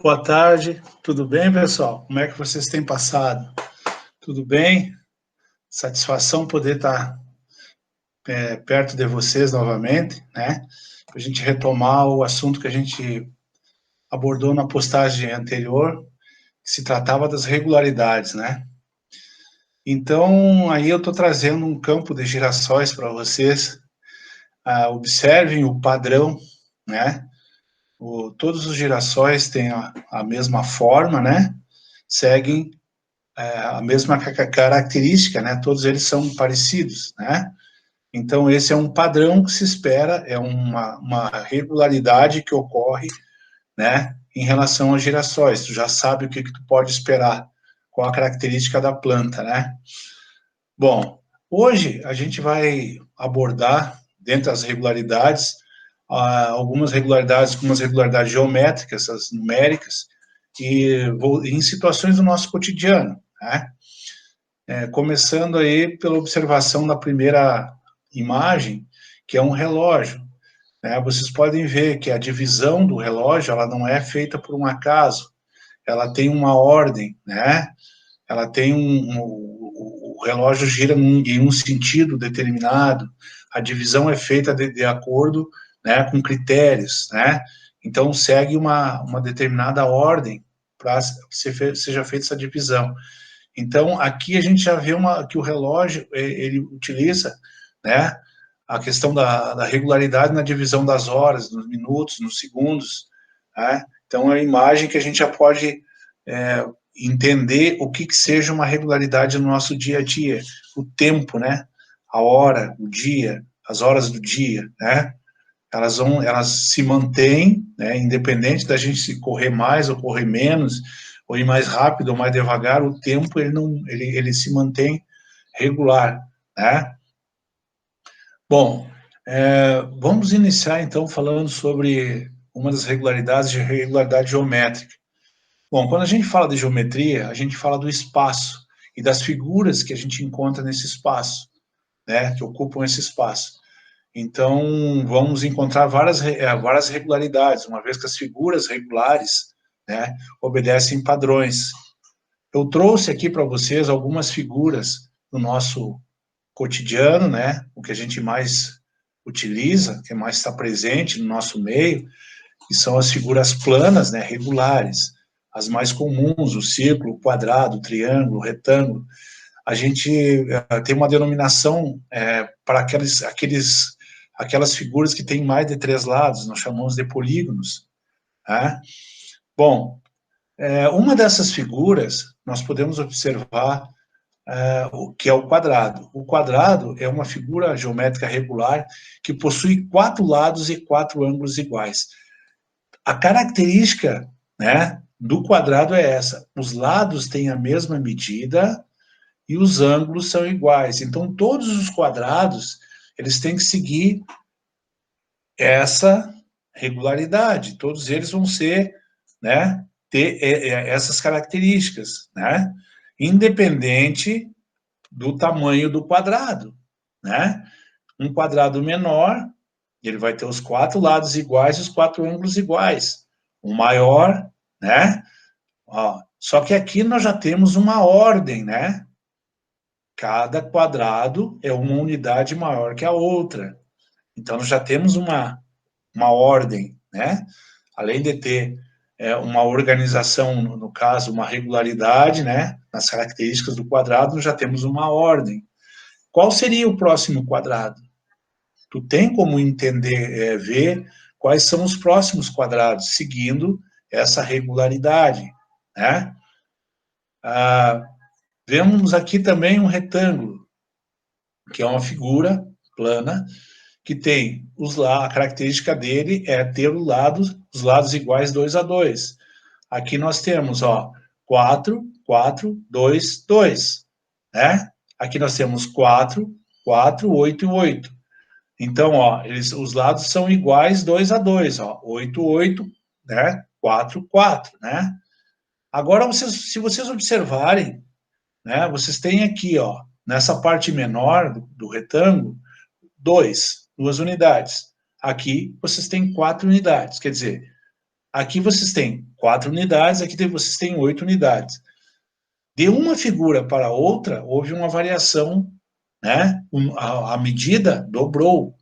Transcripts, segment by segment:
Boa tarde, tudo bem, pessoal? Como é que vocês têm passado? Tudo bem? Satisfação poder estar perto de vocês novamente, né? Para a gente retomar o assunto que a gente abordou na postagem anterior, que se tratava das regularidades, né? Então, aí eu estou trazendo um campo de girassóis para vocês. Observem o padrão, né? Todos os girassóis têm a mesma forma, né? Seguem a mesma característica, né? Todos eles são parecidos, né? Então, esse é um padrão que se espera, é uma regularidade que ocorre, né, em relação aos girassóis. Tu já sabe o que tu pode esperar, qual a característica da planta, né? Bom, hoje a gente vai abordar, dentro das regularidades, algumas regularidades, como as regularidades geométricas, as numéricas, e em situações do nosso cotidiano, né? Começando aí pela observação da primeira imagem, que é um relógio, né? Vocês podem ver que a divisão do relógio, ela não é feita por um acaso, ela tem uma ordem, né? Ela tem o relógio gira em um sentido determinado, a divisão é feita de acordo, né, com critérios, né? Então, segue uma determinada ordem para que seja feita essa divisão. Então, aqui a gente já vê que o relógio, ele utiliza, né, a questão da regularidade na divisão das horas, nos minutos, nos segundos, né? Então, é uma imagem que a gente já pode entender o que seja uma regularidade no nosso dia a dia, o tempo, né, a hora, o dia, as horas do dia, né? Elas se mantêm, né, independente da gente se correr mais ou correr menos, ou ir mais rápido ou mais devagar, o tempo ele se mantém regular, né? Bom, vamos iniciar então falando sobre uma das regularidades de regularidade geométrica. Bom, quando a gente fala de geometria, a gente fala do espaço e das figuras que a gente encontra nesse espaço, né, que ocupam esse espaço. Então, vamos encontrar várias regularidades, uma vez que as figuras regulares, né, obedecem padrões. Eu trouxe aqui para vocês algumas figuras do nosso cotidiano, né, o que a gente mais utiliza, que mais está presente no nosso meio, que são as figuras planas, né, regulares, as mais comuns, o círculo, o quadrado, o triângulo, o retângulo. A gente tem uma denominação para aquelas figuras que têm mais de 3 lados, nós chamamos de polígonos, né? Bom, uma dessas figuras, nós podemos observar o que é o quadrado. O quadrado é uma figura geométrica regular que possui 4 lados e 4 ângulos iguais. A característica, né, do quadrado é essa: os lados têm a mesma medida e os ângulos são iguais. Então, todos os quadrados, eles têm que seguir essa regularidade. Todos eles vão ser, né, ter essas características, né, independente do tamanho do quadrado, né? Um quadrado menor, ele vai ter os 4 lados iguais e os 4 ângulos iguais. O maior, né? Ó, só que aqui nós já temos uma ordem, né? Cada quadrado é uma unidade maior que a outra. Então, nós já temos uma ordem, né? Além de ter uma organização, no caso, uma regularidade, né? Nas características do quadrado, nós já temos uma ordem. Qual seria o próximo quadrado? Tu tem como entender, ver quais são os próximos quadrados, seguindo essa regularidade, né? Vemos aqui também um retângulo, que é uma figura plana, que tem a característica dele é ter os lados iguais 2 a 2. Aqui nós temos, ó, 4, 4, 2, 2, né? Aqui nós temos 4, 4, 8 e 8. Então, ó, os lados são iguais 2 a 2, ó, 8, 8, né? 4, 4, né? Agora, se vocês observarem, né, vocês têm aqui, ó, nessa parte menor do retângulo, duas unidades. Aqui, vocês têm 4 unidades, quer dizer, Aqui vocês têm 4 unidades, aqui vocês têm 8 unidades. De uma figura para outra, houve uma variação, né? A medida dobrou,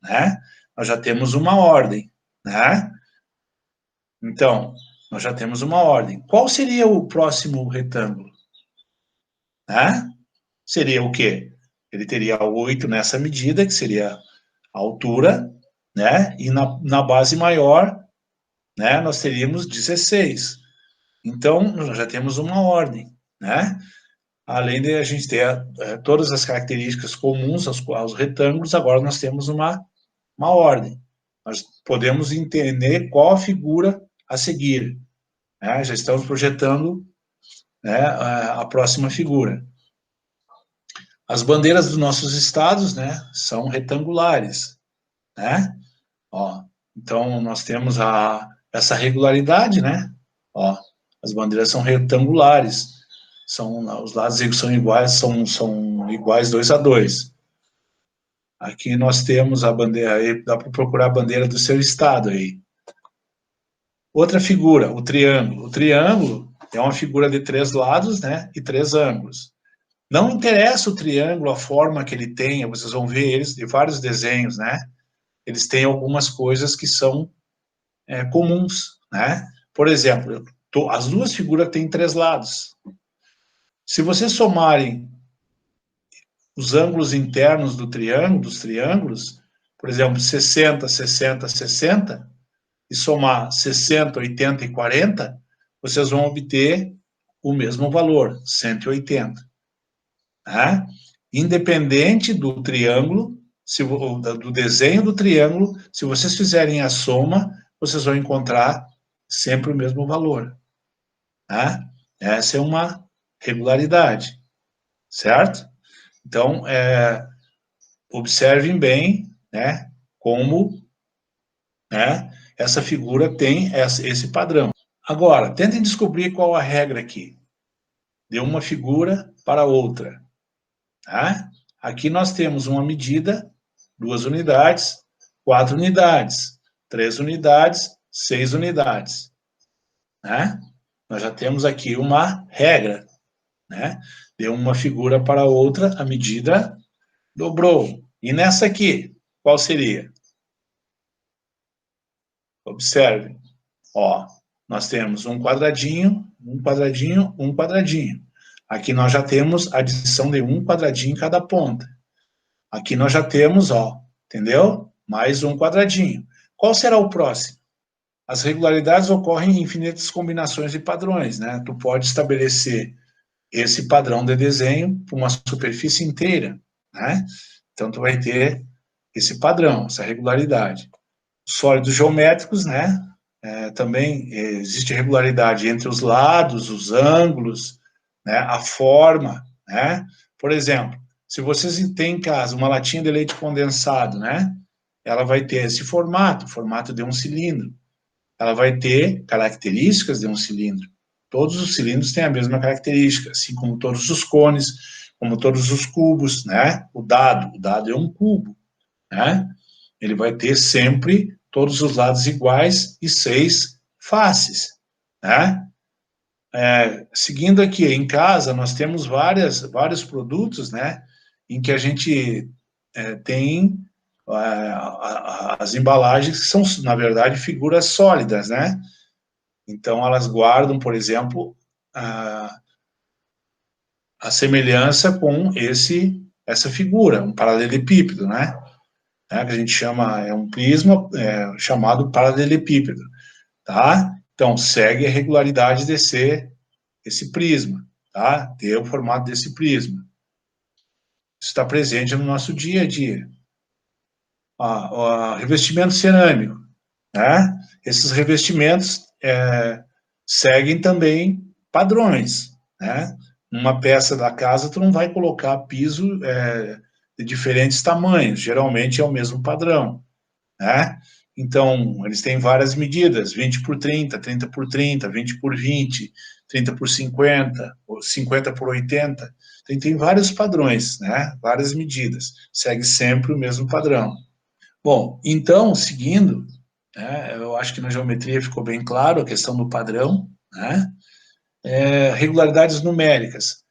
né? Nós já temos uma ordem, né? Então, nós já temos uma ordem. Qual seria o próximo retângulo? Né? Seria o quê? Ele teria 8 nessa medida, que seria a altura, né? E na base maior, né, nós teríamos 16. Então, nós já temos uma ordem, né? Além de a gente ter todas as características comuns aos retângulos, agora nós temos uma ordem. Nós podemos entender qual a figura a seguir, né? Já estamos projetando, né, a próxima figura. As bandeiras dos nossos estados, né, são retangulares, né? Ó, então, nós temos essa regularidade, né? Ó, as bandeiras são retangulares, os lados são iguais, são iguais 2 a 2. Aqui nós temos a bandeira, aí dá para procurar a bandeira do seu estado aí. Outra figura, o triângulo. O triângulo é uma figura de 3 lados, né, e 3 ângulos. Não interessa o triângulo, a forma que ele tenha, vocês vão ver eles de vários desenhos, né? Eles têm algumas coisas que são comuns, né? Por exemplo, as duas figuras têm 3 lados. Se vocês somarem os ângulos internos dos triângulos, por exemplo, 60, 60, 60, e somar 60, 80 e 40, vocês vão obter o mesmo valor, 180. Tá? Independente do triângulo, do desenho do triângulo, se vocês fizerem a soma, vocês vão encontrar sempre o mesmo valor. Tá? Essa é uma regularidade, certo? Então, observem bem, né, como, né, essa figura tem esse padrão. Agora, tentem descobrir qual a regra aqui, de uma figura para outra. Tá? Aqui nós temos uma medida, 2 unidades, 4 unidades, 3 unidades, 6 unidades. Né? Nós já temos aqui uma regra, né? De uma figura para outra, a medida dobrou. E nessa aqui, qual seria? Observe. Ó, nós temos um quadradinho, um quadradinho, um quadradinho. Aqui nós já temos a adição de um quadradinho em cada ponta. Aqui nós já temos, ó, entendeu? Mais um quadradinho. Qual será o próximo? As regularidades ocorrem em infinitas combinações de padrões, né? Tu pode estabelecer esse padrão de desenho para uma superfície inteira, né? Então, tu vai ter esse padrão, essa regularidade. Sólidos geométricos, né? Também existe regularidade entre os lados, os ângulos, né? A forma, né? Por exemplo, se vocês têm em casa uma latinha de leite condensado, né? Ela vai ter esse formato de um cilindro. Ela vai ter características de um cilindro. Todos os cilindros têm a mesma característica, assim como todos os cones, como todos os cubos, né? O dado é um cubo, né? Ele vai ter sempre todos os lados iguais e 6 faces, né? Seguindo aqui, em casa, nós temos vários produtos, né? Em que a gente tem as embalagens que são, na verdade, figuras sólidas, né? Então, elas guardam, por exemplo, a semelhança com essa figura, um paralelepípedo, né? Que a gente chama, é um prisma chamado paralelepípedo, tá? Então, segue a regularidade de ser esse prisma, tá? Ter o formato desse prisma. Isso está presente no nosso dia a dia. Revestimento cerâmico, né? Esses revestimentos seguem também padrões, né? Numa peça da casa, tu não vai colocar piso de diferentes tamanhos, geralmente é o mesmo padrão, né? Então, eles têm várias medidas, 20 por 30, 30 por 30, 20 por 20, 30 por 50, 50 por 80, tem vários padrões, né? Várias medidas, segue sempre o mesmo padrão. Bom, então, seguindo, né? Eu acho que na geometria ficou bem claro a questão do padrão, né? Regularidades numéricas.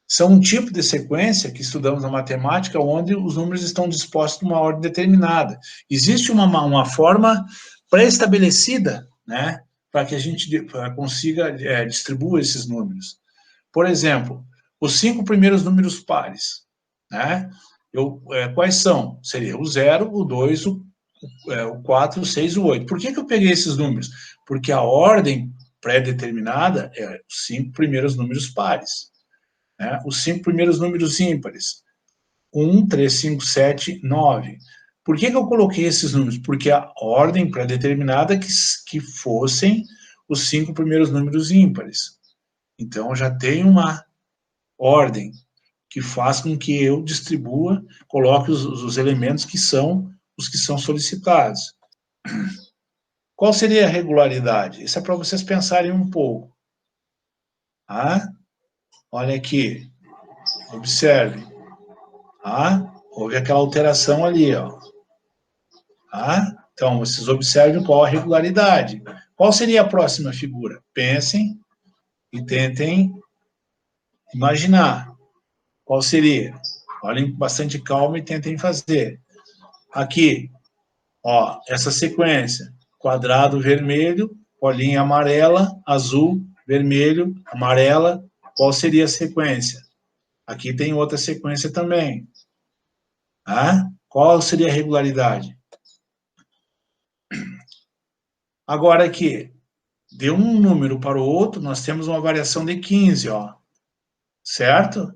São um tipo de sequência que estudamos na matemática onde os números estão dispostos numa ordem determinada. Existe uma forma pré-estabelecida, né, para que a gente consiga distribuir esses números. Por exemplo, os 5 primeiros números pares, né? Quais são? Seria o 0, o 2, o 4, o 6 e o 8. Por que eu peguei esses números? Porque a ordem pré-determinada é os 5 primeiros números pares, né? Os 5 primeiros números ímpares. 1, 3, 5, 7, 9. Por que eu coloquei esses números? Porque a ordem pré-determinada é que fossem os 5 primeiros números ímpares. Então, já tem uma ordem que faz com que eu distribua, coloque os elementos que são os que são solicitados. Qual seria a regularidade? Isso é para vocês pensarem um pouco. Ah, olha aqui, observe. Ah, houve aquela alteração ali, ó. Ah, então, vocês observem qual a regularidade. Qual seria a próxima figura? Pensem e tentem imaginar. Qual seria? Olhem com bastante calma e tentem fazer. Aqui, ó, essa sequência. Quadrado vermelho, bolinha amarela, azul, vermelho, amarela. Qual seria a sequência? Aqui tem outra sequência também. Ah, qual seria a regularidade? Agora aqui, de um número para o outro, nós temos uma variação de 15, ó. Certo?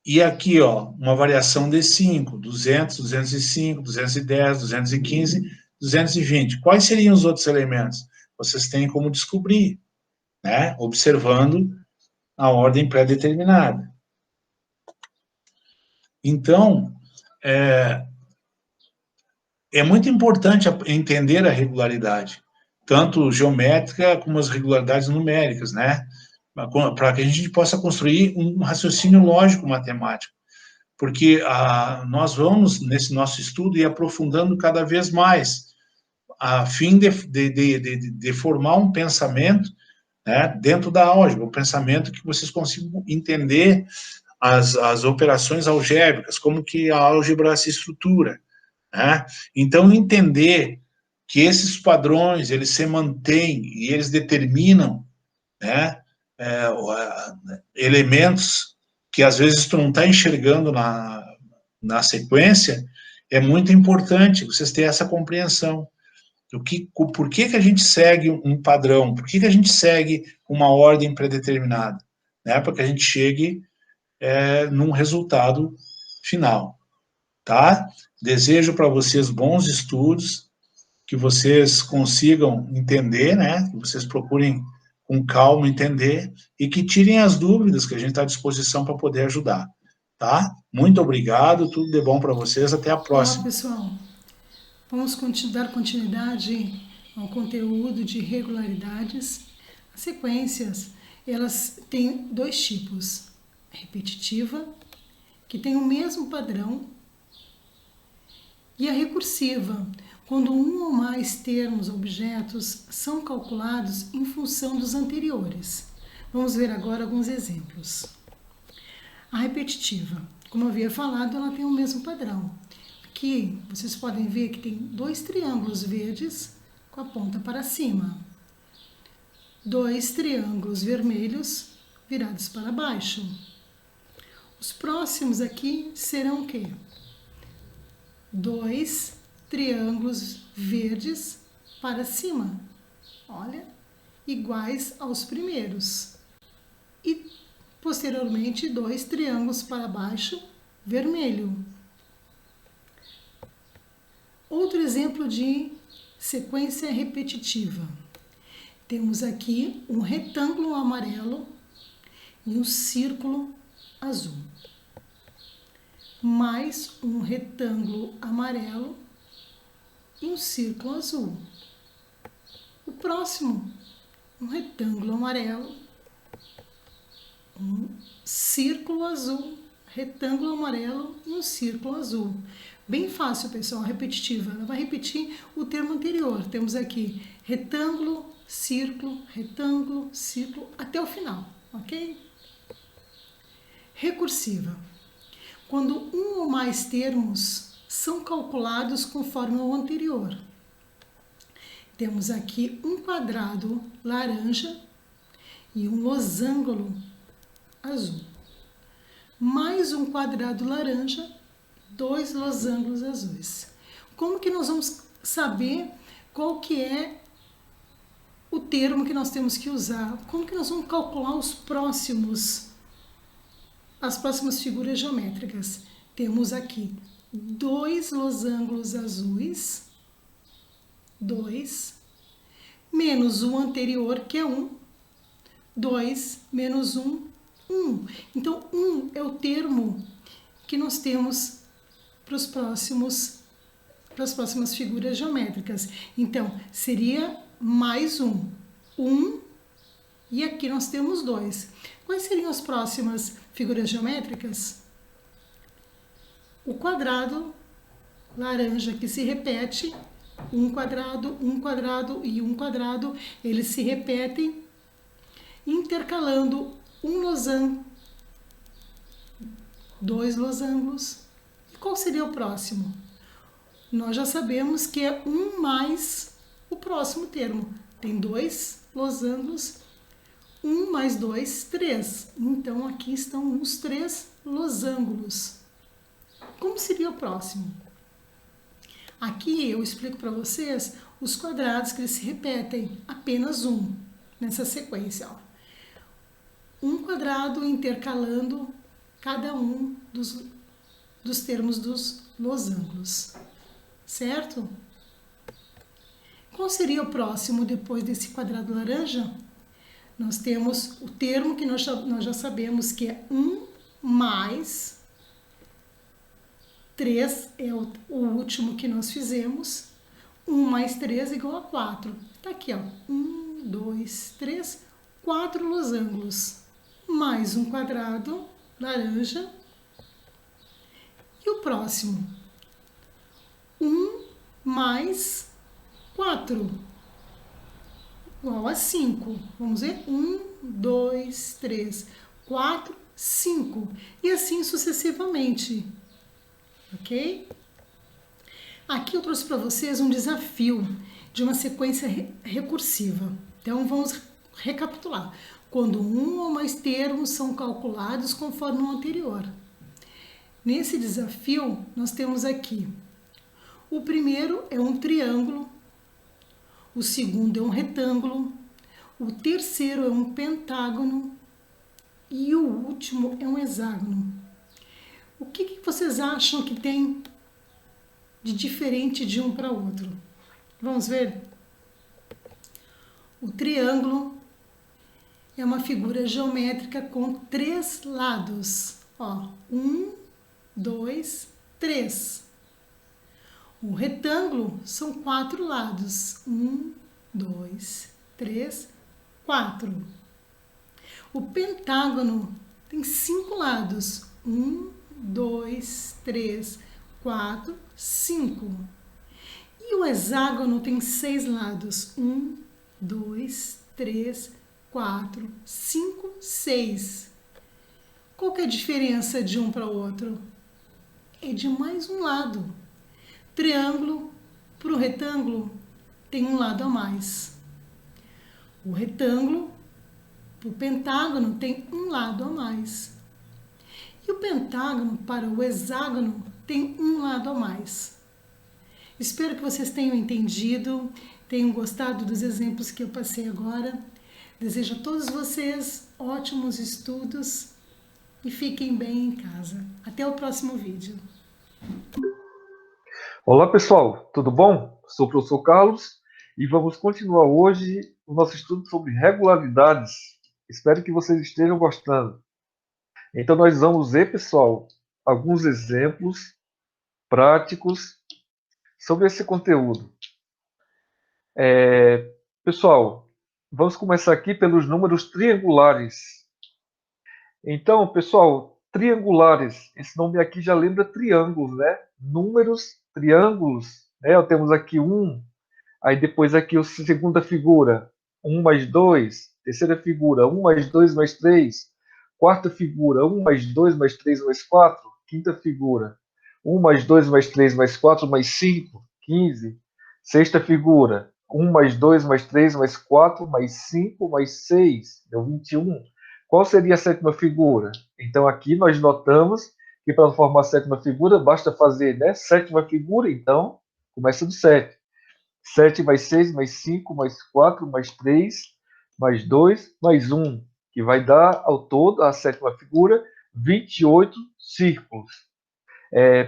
E aqui, ó, uma variação de 5, 200, 205, 210, 215, 220. Quais seriam os outros elementos? Vocês têm como descobrir, né? Observando a ordem pré-determinada. Então, é muito importante entender a regularidade, tanto geométrica como as regularidades numéricas, né? Para que a gente possa construir um raciocínio lógico matemático. Porque nós vamos, nesse nosso estudo, ir aprofundando cada vez mais, a fim de formar um pensamento, né, dentro da álgebra, um pensamento que vocês consigam entender as operações algébricas, como que a álgebra se estrutura, né? Então, entender que esses padrões, eles se mantêm e eles determinam, né, elementos que às vezes tu não está enxergando na sequência, é muito importante vocês terem essa compreensão. Por que a gente segue um padrão? Por que a gente segue uma ordem predeterminada? Né? Para que a gente chegue num resultado final. Tá? Desejo para vocês bons estudos, que vocês consigam entender, né? Que vocês procurem com calma entender e que tirem as dúvidas que a gente está à disposição para poder ajudar, tá? Muito obrigado, tudo de bom para vocês, até a Olá, próxima. pessoal. Vamos dar continuidade ao conteúdo de regularidades. As sequências, elas têm dois tipos. A repetitiva, que tem o mesmo padrão, e a recursiva, quando um ou mais termos, objetos, são calculados em função dos anteriores. Vamos ver agora alguns exemplos. A repetitiva, como eu havia falado, ela tem o mesmo padrão. Aqui vocês podem ver que tem dois triângulos verdes com a ponta para cima. Dois triângulos vermelhos virados para baixo. Os próximos aqui serão o quê? Dois triângulos verdes para cima. Olha, iguais aos primeiros. E posteriormente, dois triângulos para baixo, vermelho. Outro exemplo de sequência repetitiva. Temos aqui um retângulo amarelo e um círculo azul. Mais um retângulo amarelo e um círculo azul. O próximo, um retângulo amarelo, um círculo azul, retângulo amarelo e um círculo azul. Bem fácil, pessoal, repetitiva. Ela vai repetir o termo anterior. Temos aqui retângulo, círculo, até o final, ok? Recursiva. Quando um ou mais termos são calculados conforme o anterior. Temos aqui um quadrado laranja e um losango azul. Mais um quadrado laranja, 2 losangos azuis. Como que nós vamos saber qual que é o termo que nós temos que usar? Como que nós vamos calcular as próximas figuras geométricas? Temos aqui 2 losangos azuis, 2, menos o anterior, que é 1, 2 menos 1, 1. Então, 1 é o termo que nós temos para as próximas figuras geométricas. Então, seria mais 1. 1 e aqui nós temos 2. Quais seriam as próximas figuras geométricas? O quadrado laranja que se repete, um quadrado e um quadrado, eles se repetem, intercalando um losango, 2 losangos. E qual seria o próximo? Nós já sabemos que é 1 mais o próximo termo. Tem 2 losangos, 1 mais 2, 3. Então, aqui estão os 3 losangos. Como seria o próximo? Aqui eu explico para vocês os quadrados que eles se repetem, apenas um, nessa sequência. Ó. Um quadrado intercalando cada um dos termos dos losangos, certo? Qual seria o próximo depois desse quadrado laranja? Nós temos o termo que nós já sabemos que é 1 mais 3, é o último que nós fizemos. 1 mais 3 igual a 4. Está aqui, ó. 1, 2, 3, 4 losangos. Mais um quadrado laranja. E o próximo? 1 mais 4 igual a 5. Vamos ver? 1, 2, 3, 4, 5. E assim sucessivamente. Ok? Aqui eu trouxe para vocês um desafio de uma sequência recursiva. Então, vamos recapitular. Quando um ou mais termos são calculados conforme o anterior. Nesse desafio, nós temos aqui o primeiro é um triângulo, o segundo é um retângulo, o terceiro é um pentágono e o último é um hexágono. O que vocês acham que tem de diferente de um para o outro? Vamos ver? O triângulo é uma figura geométrica com 3 lados. Ó, 1, 2, 3. O retângulo são 4 lados. 1, 2, 3, 4. O pentágono tem 5 lados. 1, 2, 3, 4, 5. E o hexágono tem 6 lados. 1, 2, 3, 4, 5, 6. Qual que é a diferença de um para o outro? É de mais um lado. Triângulo para o retângulo tem um lado a mais. O retângulo para o pentágono tem um lado a mais. E o pentágono para o hexágono tem um lado a mais. Espero que vocês tenham entendido, tenham gostado dos exemplos que eu passei agora. Desejo a todos vocês ótimos estudos e fiquem bem em casa. Até o próximo vídeo. Olá pessoal, tudo bom? Sou o professor Carlos e vamos continuar hoje o nosso estudo sobre regularidades. Espero que vocês estejam gostando. Então nós vamos ver, pessoal, alguns exemplos práticos sobre esse conteúdo. Pessoal, vamos começar aqui pelos números triangulares. Então, pessoal, triangulares. Esse nome aqui já lembra triângulos, né? Números, triângulos. Né? Temos aqui 1, aí depois aqui a segunda figura, 1 mais 2. Terceira figura, 1 mais 2 mais 3. Quarta figura, 1 mais 2 mais 3 mais 4. Quinta figura, 1 mais 2 mais 3 mais 4 mais 5, 15. Sexta figura, 1 mais 2 mais 3 mais 4 mais 5 mais 6, deu 21. Qual seria a sétima figura? Então aqui nós notamos que para formar a sétima figura basta fazer, né, sétima figura, então começa do 7. 7 mais 6 mais 5 mais 4 mais 3 mais 2 mais 1, que vai dar ao todo, a sétima figura, 28 círculos.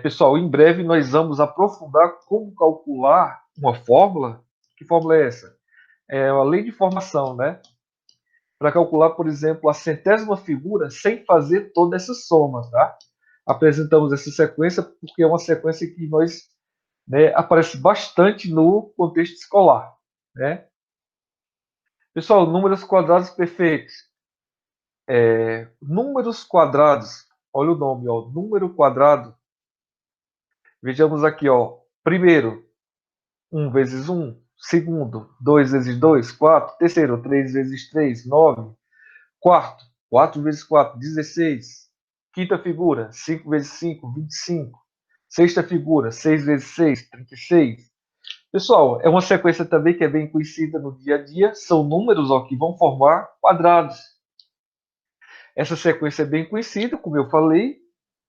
Pessoal, em breve nós vamos aprofundar como calcular uma fórmula. Que fórmula é essa? É a lei de formação, né? Para calcular, por exemplo, a centésima figura sem fazer toda essa soma, tá? Apresentamos essa sequência porque é uma sequência que nós, né, aparece bastante no contexto escolar, né? Pessoal, números quadrados perfeitos. Números quadrados, olha o nome, ó, número quadrado. Vejamos aqui, ó, primeiro, 1 vezes 1, segundo, 2 vezes 2, 4, terceiro, 3 vezes 3, 9, quarto, 4 vezes 4, 16, quinta figura, 5 vezes 5, 25, sexta figura, 6 vezes 6, 36. Pessoal, é uma sequência também que é bem conhecida no dia a dia, são números, ó, que vão formar quadrados. Essa sequência é bem conhecida, como eu falei,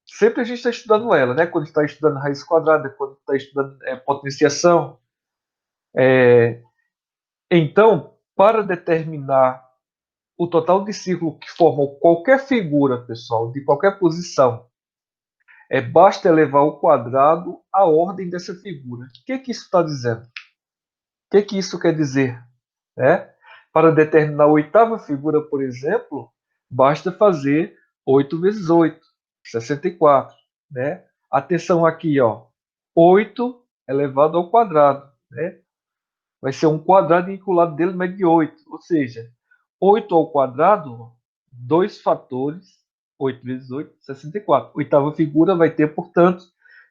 sempre a gente está estudando ela, né? Quando está estudando raiz quadrada, quando está estudando potenciação. Então, para determinar o total de círculo que formam qualquer figura, pessoal, de qualquer posição, basta elevar ao quadrado a ordem dessa figura. O que isso está dizendo? O que isso quer dizer? Para determinar a oitava figura, por exemplo, basta fazer 8 vezes 8, 64. Né? Atenção aqui, ó, 8 elevado ao quadrado. Né? Vai ser um quadrado e o lado dele mede 8. Ou seja, 8 ao quadrado, 2 fatores, 8 vezes 8, 64. Oitava figura vai ter, portanto,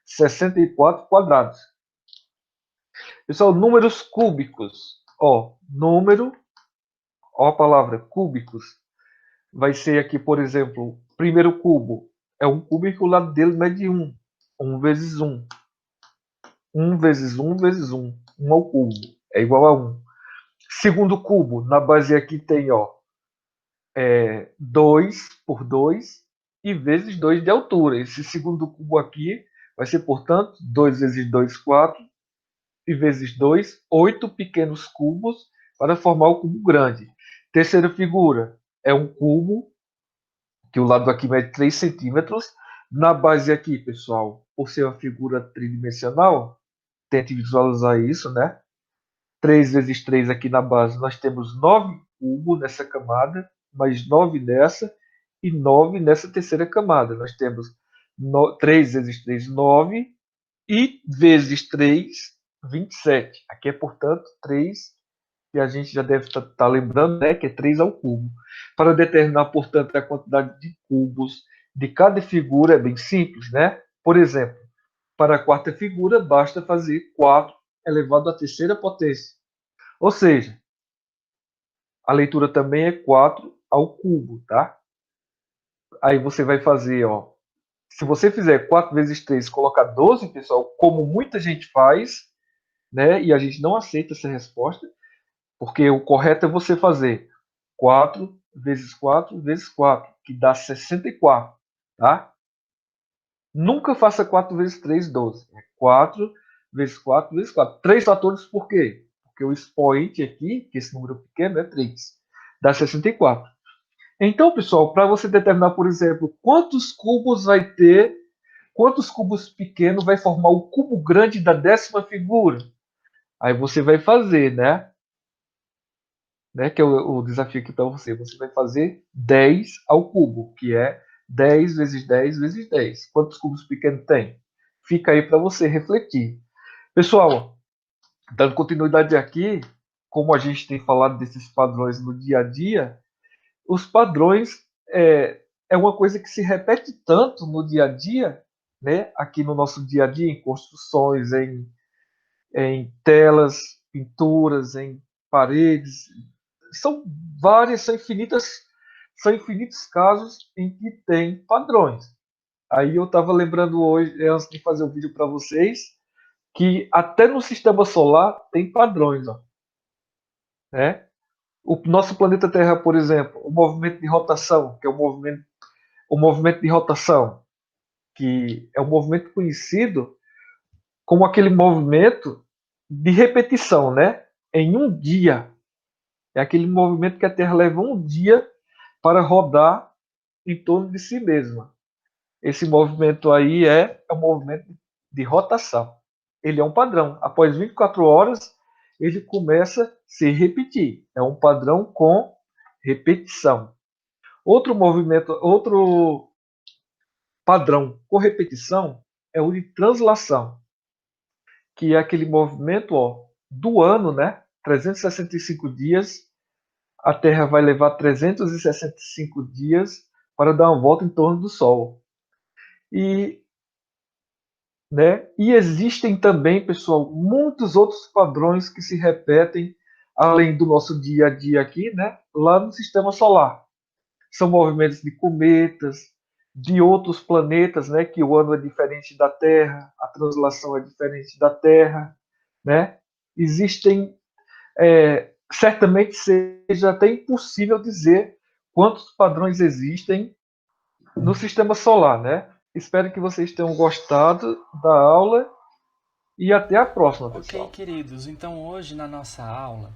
64 quadrados. Pessoal, números cúbicos. Ó, número, ó a palavra, cúbicos. Vai ser aqui, por exemplo, primeiro cubo. É um cubo e o lado dele mede 1. 1 vezes 1. 1 vezes 1 vezes 1. 1 ao cubo. É igual a 1. Segundo cubo, na base aqui tem, ó, 2 por 2 e vezes 2 de altura. Esse segundo cubo aqui vai ser, portanto, 2 vezes 2, 4, e vezes 2, 8 pequenos cubos para formar o cubo grande. Terceira figura é um cubo, que o lado aqui mede 3 centímetros. Na base aqui, pessoal, por ser uma figura tridimensional, tente visualizar isso, né? 3 vezes 3 aqui na base, nós temos 9 cubos nessa camada, mais 9 nessa, e 9 nessa terceira camada. Nós temos 3 vezes 3, 9, e vezes 3, 27. Aqui é, portanto, 3, que a gente já deve estar lembrando, né, que é 3 ao cubo. Para determinar, portanto, a quantidade de cubos de cada figura é bem simples, né? Por exemplo, para a quarta figura, basta fazer 4 elevado à terceira potência. Ou seja, a leitura também é 4 ao cubo, tá? Aí você vai fazer, ó, se você fizer 4 vezes 3, colocar 12, pessoal, como muita gente faz, né, e a gente não aceita essa resposta, porque o correto é você fazer 4 vezes 4 vezes 4, que dá 64, tá? Nunca faça 4 vezes 3, 12. É 4 vezes 4 vezes 4. 3 fatores por quê? Porque o expoente aqui, que esse número pequeno, é 3. Dá 64. Então, pessoal, para você determinar, por exemplo, quantos cubos vai ter, quantos cubos pequenos vai formar o cubo grande da décima figura? Aí você vai fazer, né? Que é o desafio aqui para você. Você vai fazer 10 ao cubo, que é 10 vezes 10 vezes 10. Quantos cubos pequenos tem? Fica aí para você refletir. Pessoal, dando continuidade aqui, como a gente tem falado desses padrões no dia a dia, os padrões é uma coisa que se repete tanto no dia a dia, né? Aqui no nosso dia a dia, em construções, em telas, pinturas, em paredes. São várias, são infinitos casos em que tem padrões. Aí eu estava lembrando hoje, antes de fazer o vídeo para vocês, que até no sistema solar tem padrões, ó, né? O nosso planeta Terra, por exemplo, o movimento de rotação, que é o movimento de rotação, que é um movimento conhecido como aquele movimento de repetição, né? Em um dia. É aquele movimento que a Terra leva um dia para rodar em torno de si mesma. Esse movimento aí é um movimento de rotação. Ele é um padrão. Após 24 horas, ele começa a se repetir. É um padrão com repetição. Outro padrão com repetição é o de translação, que é aquele movimento, ó, do ano, né? 365 dias, a Terra vai levar 365 dias para dar uma volta em torno do Sol. E, né? E existem também, pessoal, muitos outros padrões que se repetem além do nosso dia a dia aqui, né? Lá no Sistema Solar. São movimentos de cometas, de outros planetas, né? Que o ano é diferente da Terra, a translação é diferente da Terra, né? Existem, certamente seja até impossível dizer quantos padrões existem no Sistema Solar, né? Espero que vocês tenham gostado da aula e até a próxima, pessoal. Ok, queridos. Então hoje na nossa aula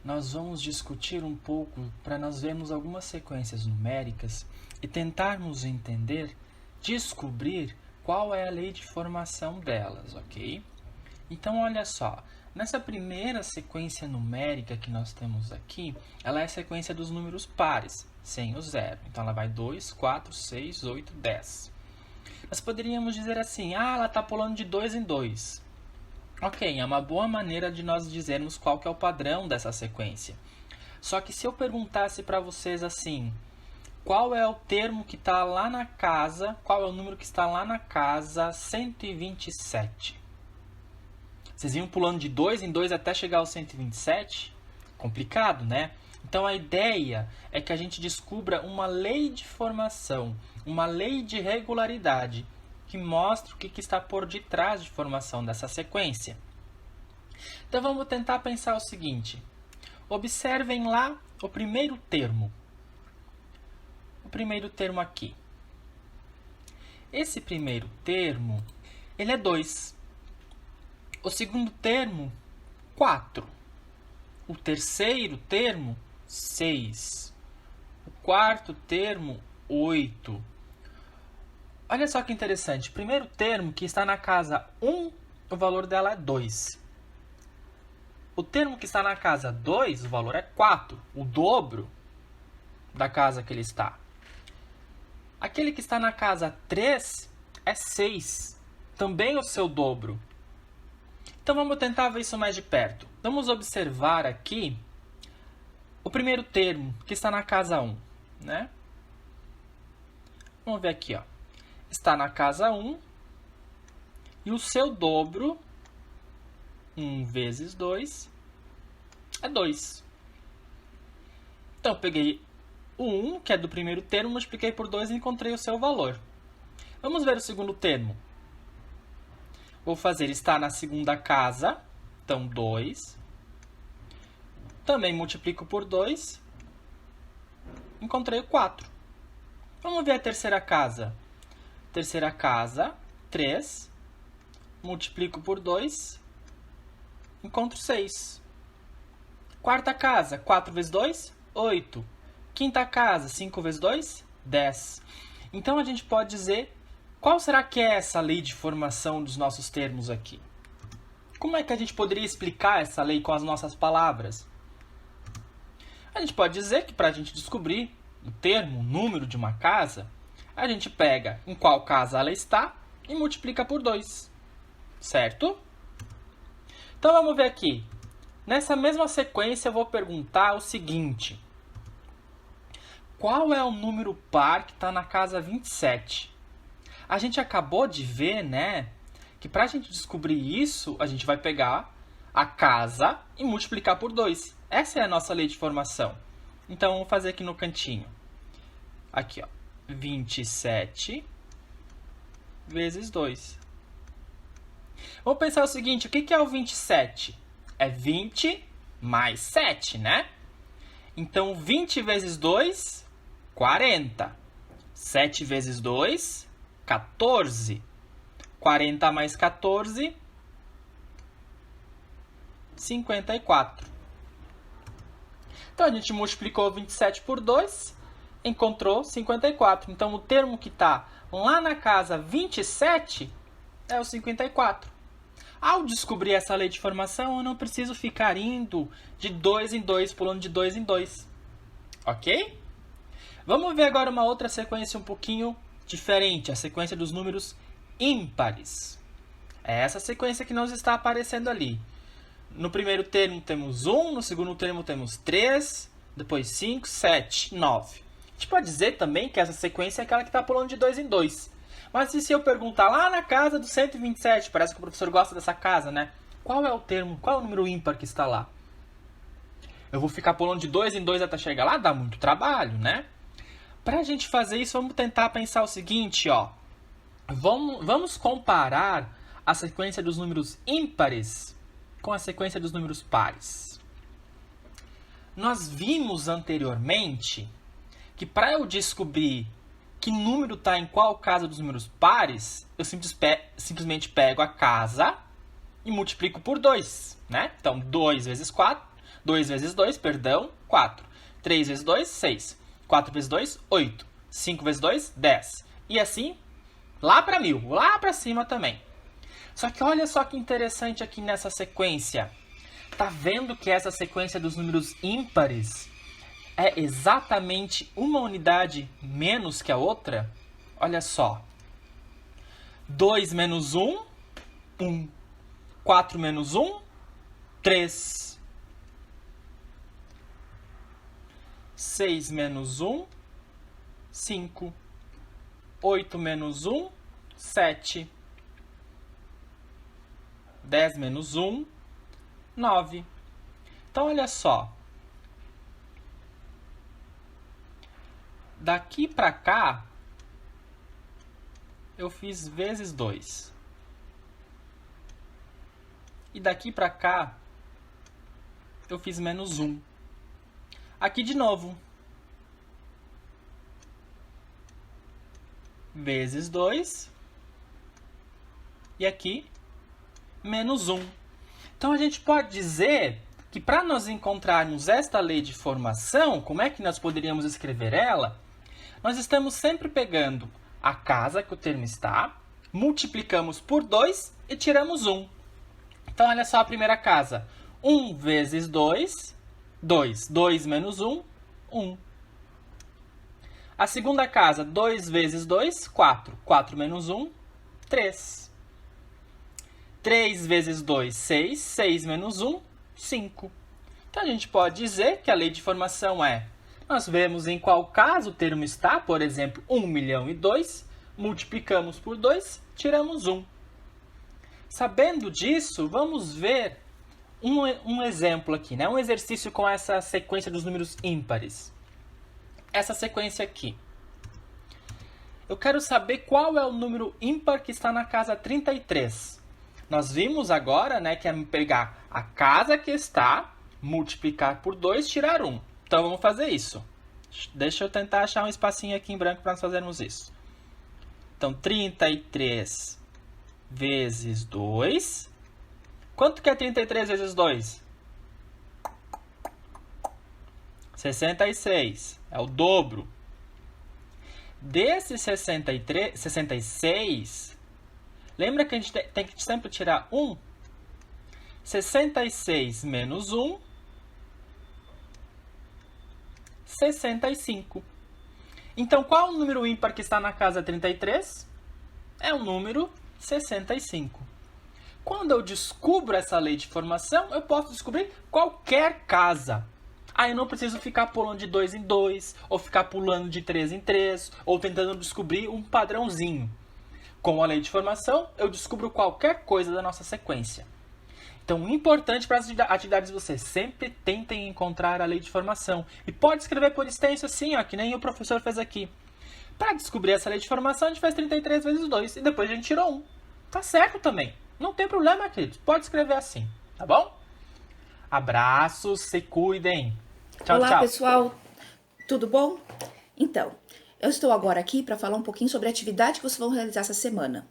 nós vamos discutir um pouco para nós vermos algumas sequências numéricas e tentarmos entender, descobrir qual é a lei de formação delas, ok? Então olha só, nessa primeira sequência numérica que nós temos aqui, ela é a sequência dos números pares, sem o zero. Então ela vai 2, 4, 6, 8, 10. Nós poderíamos dizer assim, ela está pulando de 2 em 2. Ok, é uma boa maneira de nós dizermos qual que é o padrão dessa sequência. Só que se eu perguntasse para vocês assim, qual é o termo que está lá na casa, qual é o número que está lá na casa 127? Vocês iam pulando de 2 em 2 até chegar ao 127? Complicado, né? Então a ideia é que a gente descubra uma lei de formação, uma lei de regularidade, que mostra o que está por detrás de formação dessa sequência. Então vamos tentar pensar o seguinte. Observem lá o primeiro termo. O primeiro termo aqui. Esse primeiro termo, ele é 2. O segundo termo, 4. O terceiro termo, 6. O quarto termo, 8. Olha só que interessante. O primeiro termo, que está na casa 1, o valor dela é 2. O termo que está na casa 2, o valor é 4. O dobro da casa que ele está. Aquele que está na casa 3 é 6. Também o seu dobro. Então vamos tentar ver isso mais de perto. Vamos observar aqui o primeiro termo, que está na casa 1, né? Vamos ver aqui, ó. Está na casa 1 e o seu dobro, 1 vezes 2, é 2. Então, eu peguei o 1, que é do primeiro termo, multipliquei por 2 e encontrei o seu valor. Vamos ver o segundo termo. Vou fazer, está na segunda casa, então 2. Também multiplico por 2, encontrei o 4. Vamos ver a terceira casa. Terceira casa, 3. Multiplico por 2, encontro 6. Quarta casa, 4 vezes 2, 8. Quinta casa, 5 vezes 2, 10. Então, a gente pode dizer, qual será que é essa lei de formação dos nossos termos aqui? Como é que a gente poderia explicar essa lei com as nossas palavras? A gente pode dizer que para a gente descobrir o termo, o número de uma casa, a gente pega em qual casa ela está e multiplica por 2. Certo? Então, vamos ver aqui. Nessa mesma sequência, eu vou perguntar o seguinte. qual é o número par que está na casa 27? A gente acabou de ver, né, que para a gente descobrir isso, a gente vai pegar a casa e multiplicar por 2. Essa é a nossa lei de formação. Então, vamos fazer aqui no cantinho. Aqui, ó, 27 vezes 2. Vamos pensar o seguinte, o que é o 27? É 20 mais 7, né? Então, 20 vezes 2, 40. 7 vezes 2, 14. 40 mais 14, 54. Então, a gente multiplicou 27 por 2, encontrou 54. Então, o termo que está lá na casa 27 é o 54. Ao descobrir essa lei de formação, eu não preciso ficar indo de 2 em 2, pulando de 2 em 2. Ok? Vamos ver agora uma outra sequência um pouquinho diferente, a sequência dos números ímpares. É essa sequência que nos está aparecendo ali. No primeiro termo temos 1, no segundo termo temos 3, depois 5, 7, 9. A gente pode dizer também que essa sequência é aquela que está pulando de 2 em 2. Mas e se eu perguntar lá na casa do 127, parece que o professor gosta dessa casa, né? Qual é o termo, qual é o número ímpar que está lá? Eu vou ficar pulando de 2 em 2 até chegar lá? Dá muito trabalho, né? Para a gente fazer isso, vamos tentar pensar o seguinte, ó. Vamos comparar a sequência dos números ímpares com a sequência dos números pares. Nós vimos anteriormente que para eu descobrir que número está em qual casa dos números pares, eu simplesmente pego a casa e multiplico por 2, né? Então, 2 vezes 4, 2 vezes 2, perdão, 4. 3 vezes 2, 6. 4 vezes 2, 8. 5 vezes 2, 10. E assim, lá para 1000, lá para cima também. Só que olha só que interessante aqui nessa sequência. Tá vendo que essa sequência dos números ímpares é exatamente uma unidade menos que a outra? Olha só. 2 menos 1, 1. 4 menos 1, 3. 6 menos 1, 5. 8 menos 1, 7. 10 menos 1, 9. Então, olha só. Daqui para cá, eu fiz vezes 2. E daqui para cá, eu fiz menos 1. Aqui de novo. Vezes 2. E aqui, menos 1. Então, a gente pode dizer que para nós encontrarmos esta lei de formação, como é que nós poderíamos escrever ela? Nós estamos sempre pegando a casa que o termo está, multiplicamos por 2 e tiramos 1. Então, olha só a primeira casa. 1 vezes 2, 2. 2 menos 1, 1. A segunda casa, 2 vezes 2, 4. 4 menos 1, 3. 3 vezes 2, 6. 6 menos 1, 5. Então, a gente pode dizer que a lei de formação é: nós vemos em qual caso o termo está, por exemplo, 1.000.002, multiplicamos por 2, tiramos 1. Sabendo disso, vamos ver um exemplo aqui, né? Um exercício com essa sequência dos números ímpares. Essa sequência aqui. Eu quero saber qual é o número ímpar que está na casa 33. Nós vimos agora, né, que é pegar a casa que está, multiplicar por 2, tirar 1. Então, vamos fazer isso. Deixa eu tentar achar um espacinho aqui em branco para nós fazermos isso. Então, 33 vezes 2. Quanto que é 33 vezes 2? 66. É o dobro. Desse 66, lembra que a gente tem que sempre tirar 1? 66 menos 1, 65. Então, qual é o número ímpar que está na casa 33? É o número 65. Quando eu descubro essa lei de formação, eu posso descobrir qualquer casa. Aí eu não preciso ficar pulando de 2 em 2, ou ficar pulando de 3 em 3, ou tentando descobrir um padrãozinho. Com a lei de formação, eu descubro qualquer coisa da nossa sequência. Então, importante para as atividades de vocês, sempre tentem encontrar a lei de formação. E pode escrever por extenso assim, ó, que nem o professor fez aqui. Para descobrir essa lei de formação, a gente fez 33 vezes 2 e depois a gente tirou 1. Tá certo também. Não tem problema, queridos. Pode escrever assim, tá bom? Abraços, se cuidem. Tchau, Olá, tchau. pessoal. Tudo bom? Então, eu estou agora aqui para falar um pouquinho sobre a atividade que vocês vão realizar essa semana.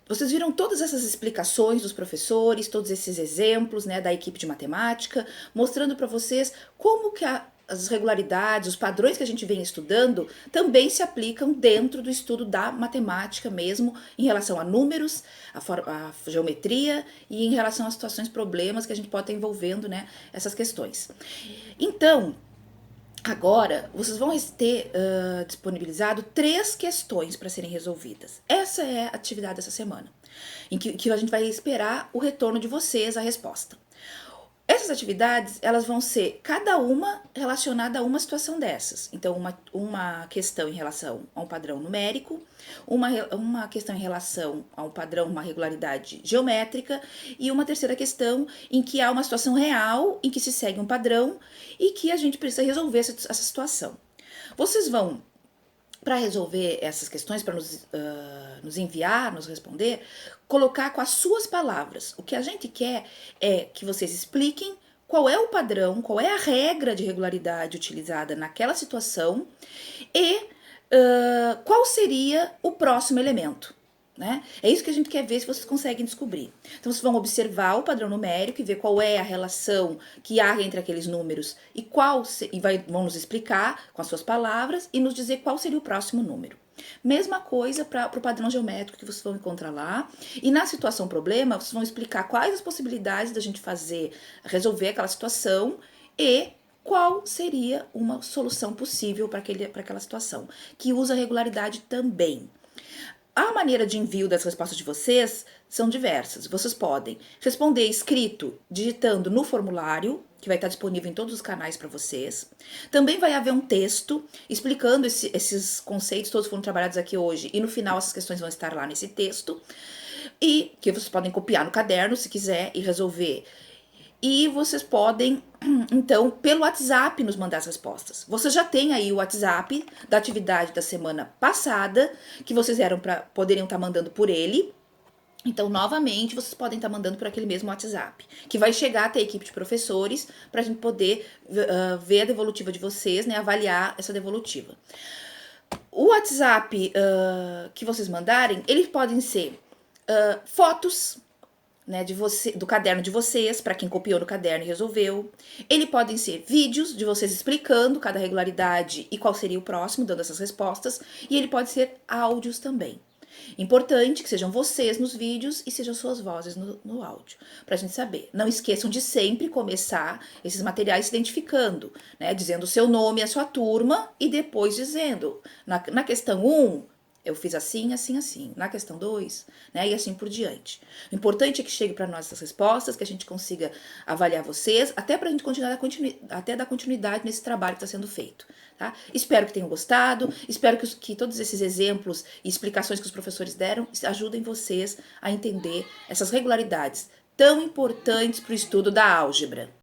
Vocês viram todas essas explicações dos professores, todos esses exemplos, né, da equipe de matemática, mostrando para vocês como que as regularidades, os padrões que a gente vem estudando também se aplicam dentro do estudo da matemática mesmo, em relação a números, a geometria e em relação a situações, problemas que a gente pode estar envolvendo, né, essas questões. Então, agora, vocês vão ter disponibilizado 3 questões para serem resolvidas. Essa é a atividade dessa semana, em que a gente vai esperar o retorno de vocês, a resposta. Essas atividades, elas vão ser cada uma relacionada a uma situação dessas. Então, uma questão em relação a um padrão numérico, uma questão em relação a um padrão, uma regularidade geométrica, e uma terceira questão em que há uma situação real, em que se segue um padrão e que a gente precisa resolver essa situação. Vocês vão, para resolver essas questões, para nos enviar, nos responder, colocar com as suas palavras. O que a gente quer é que vocês expliquem qual é o padrão, qual é a regra de regularidade utilizada naquela situação e qual seria o próximo elemento. Né? É isso que a gente quer ver se vocês conseguem descobrir. Então, vocês vão observar o padrão numérico e ver qual é a relação que há entre aqueles números e vão nos explicar com as suas palavras e nos dizer qual seria o próximo número. Mesma coisa para o padrão geométrico que vocês vão encontrar lá. E na situação problema, vocês vão explicar quais as possibilidades da gente resolver aquela situação e qual seria uma solução possível para aquela situação, que usa regularidade também. A maneira de envio das respostas de vocês são diversas. Vocês podem responder escrito, digitando no formulário, que vai estar disponível em todos os canais para vocês. Também vai haver um texto explicando esses conceitos, todos foram trabalhados aqui hoje, e no final essas questões vão estar lá nesse texto. E que vocês podem copiar no caderno, se quiser, e resolver. E vocês podem, então, pelo WhatsApp nos mandar as respostas. Vocês já têm aí o WhatsApp da atividade da semana passada, que vocês poderiam estar mandando por ele. Então, novamente, vocês podem estar mandando por aquele mesmo WhatsApp, que vai chegar até a equipe de professores para a gente poder ver a devolutiva de vocês, né, avaliar essa devolutiva. O WhatsApp que vocês mandarem, eles podem ser fotos, né, do caderno de vocês, para quem copiou no caderno e resolveu. Ele podem ser vídeos de vocês explicando cada regularidade e qual seria o próximo, dando essas respostas. E ele pode ser áudios também. Importante que sejam vocês nos vídeos e sejam suas vozes no áudio, para a gente saber. Não esqueçam de sempre começar esses materiais se identificando, né, dizendo o seu nome e a sua turma e depois dizendo, na questão 1, eu fiz assim, assim, assim. Na questão 2, né? E assim por diante. O importante é que chegue para nós essas respostas, que a gente consiga avaliar vocês, até para a gente até dar continuidade nesse trabalho que está sendo feito. Tá? Espero que tenham gostado, espero que todos esses exemplos e explicações que os professores deram ajudem vocês a entender essas regularidades tão importantes para o estudo da álgebra.